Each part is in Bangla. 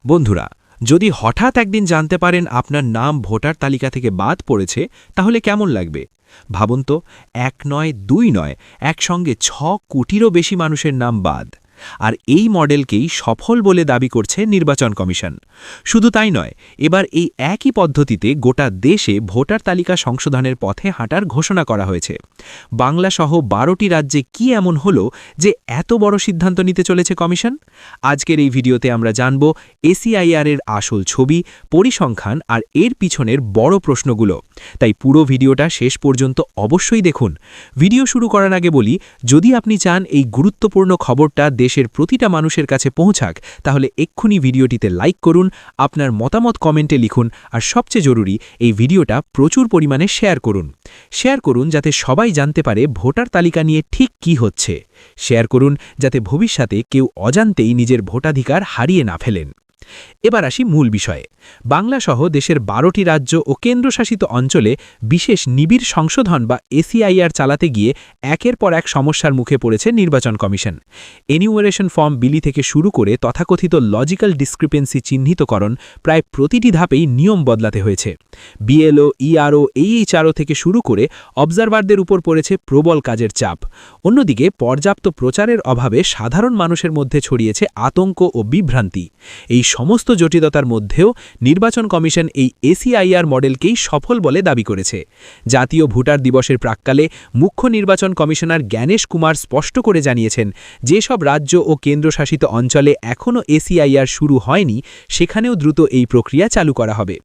বন্ধুরা, যদি হঠাৎ একদিন জানতে পারেন আপনার নাম ভোটার তালিকা থেকে বাদ পড়েছে, তাহলে কেমন লাগবে? ভাবুন তো, ১ নয়, ২ নয়, একসঙ্গে ৬ কোটিরও বেশি মানুষের নাম বাদ। আর এই মডেলকেই সফল বলে দাবি করছে নির্বাচন কমিশন। শুধু তাই নয়, এবার এই একই পদ্ধতিতে গোটা দেশে ভোটার তালিকা সংশোধনের পথে হাঁটার ঘোষণা করা হয়েছে। বাংলাসহ ১২টি রাজ্যে কি এমন হলো যে এত বড় সিদ্ধান্ত নিতে চলেছে কমিশন? আজকের এই ভিডিওতে আমরা জানব এসিআইআর এর আসল ছবি, পরিসংখ্যান আর এর পিছনের বড় প্রশ্নগুলো। তাই পুরো ভিডিওটা শেষ পর্যন্ত অবশ্যই দেখুন। ভিডিও শুরু করার আগে বলি, যদি আপনি চান এই গুরুত্বপূর্ণ খবরটা দেশের প্রতিটা মানুষের কাছে পৌঁছাক, তাহলে এক্ষুনি ভিডিওটিতে লাইক করুন, আপনার মতামত কমেন্টে লিখুন, আর সবচেয়ে জরুরি, এই ভিডিওটা প্রচুর পরিমাণে শেয়ার করুন। শেয়ার করুন যাতে সবাই জানতে পারে ভোটার তালিকা নিয়ে ঠিক কি হচ্ছে। শেয়ার করুন যাতে ভবিষ্যতে কেউ অজান্তেই নিজের ভোটাধিকার হারিয়ে না ফেলেন। এবার আসি মূল বিষয়ে। বাংলাসহ দেশের ১২টি রাজ্য ও কেন্দ্রশাসিত অঞ্চলে বিশেষ নিবিড় সংশোধন বা এসিআইআর চালাতে গিয়ে একের পর এক সমস্যার মুখে পড়েছে নির্বাচন কমিশন। এনিউমারেশন ফর্ম বিলি থেকে শুরু করে তথাকথিত লজিক্যাল ডিসক্রিপেন্সি চিহ্নিতকরণ, প্রায় প্রতিটি ধাপেই নিয়ম বদলাতে হয়েছে। বিএলও, ইআরও, এইচআরও থেকে শুরু করে অবজারভারদের উপর পড়েছে প্রবল কাজের চাপ। অন্যদিকে পর্যাপ্ত প্রচারের অভাবে সাধারণ মানুষের মধ্যে ছড়িয়েছে আতঙ্ক ও বিভ্রান্তি। এই সমস্ত জটিলতার মধ্যেও নির্বাচন কমিশন এই এসিআইআর মডেলকেই সফল বলে দাবি করেছে। জাতীয় ভোটার দিবসের প্রাক্কালে মুখ্য নির্বাচন কমিশনার জ্ঞানেশ কুমার স্পষ্ট করে জানিয়েছেন, যেসব রাজ্য ও কেন্দ্রশাসিত অঞ্চলে এখনও এসিআইআর শুরু হয়নি, সেখানেও দ্রুত এই প্রক্রিয়া চালু করা হবে।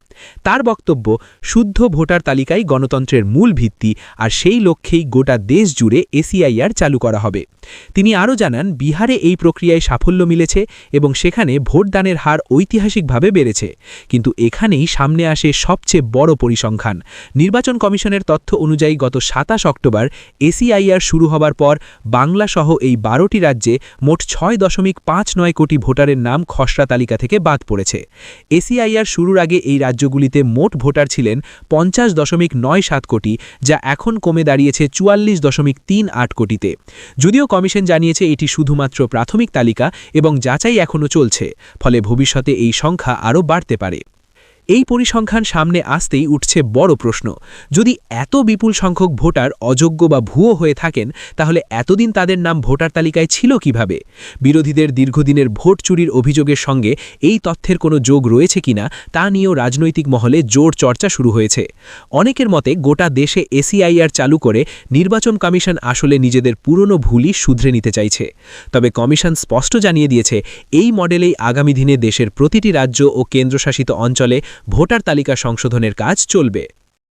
তার বক্তব্য, শুদ্ধ ভোটার তালিকাই গণতন্ত্রের মূল ভিত্তি, আর সেই লক্ষ্যেই গোটা দেশ জুড়ে এসিআইআর চালু করা হবে। তিনি আরও জানান, বিহারে এই প্রক্রিয়ায় সাফল্য মিলেছে এবং সেখানে ভোটদানের হার ঐতিহাসিকভাবে বেড়েছে। কিন্তু এখানেই সামনে আসে সবচেয়ে বড় পরিসংখ্যান। নির্বাচন কমিশনের তথ্য অনুযায়ী গত ২৭ অক্টোবর এসিআইআর শুরু হবার পর বাংলাসহ এই ১২টি রাজ্যে মোট ৬.৫৯ কোটি ভোটারের নাম খসড়া তালিকা থেকে বাদ পড়েছে। এসিআইআর শুরুর আগে এই রাজ্যগুলিতে মোট ভোটার ছিলেন ৫০.৯৭ কোটি, যা এখন কমে দাঁড়িয়েছে ৪৪.৩৮ কোটিতে। যদিও কমিশন জানিয়েছে এটি শুধুমাত্র প্রাথমিক তালিকা এবং যাচাই এখনও চলছে, ফলে ভবিষ্যতে এই সংখ্যা আরও বাড়তে পারে। এই পরিসংখ্যান সামনে আসতেই উঠছে বড় প্রশ্ন, যদি এত বিপুল সংখ্যক ভোটার অযোগ্য বা ভুয়ো হয়ে থাকেন, তাহলে এতদিন তাদের নাম ভোটার তালিকায় ছিল কিভাবে? বিরোধীদের দীর্ঘদিনের ভোট চুরির অভিযোগের সঙ্গে এই তথ্যের কোনো যোগ রয়েছে কিনা তা নিয়েও রাজনৈতিক মহলে জোর চর্চা শুরু হয়েছে। অনেকের মতে, গোটা দেশে এসিআইআর চালু করে নির্বাচন কমিশন আসলে নিজেদের পুরনো ভুলই শুধরে নিতে চাইছে। তবে কমিশন স্পষ্ট জানিয়ে দিয়েছে, এই মডেলেই আগামী দিনে দেশের প্রতিটি রাজ্য ও কেন্দ্রশাসিত অঞ্চলে ভোটার তালিকা সংশোধনের কাজ চলবে।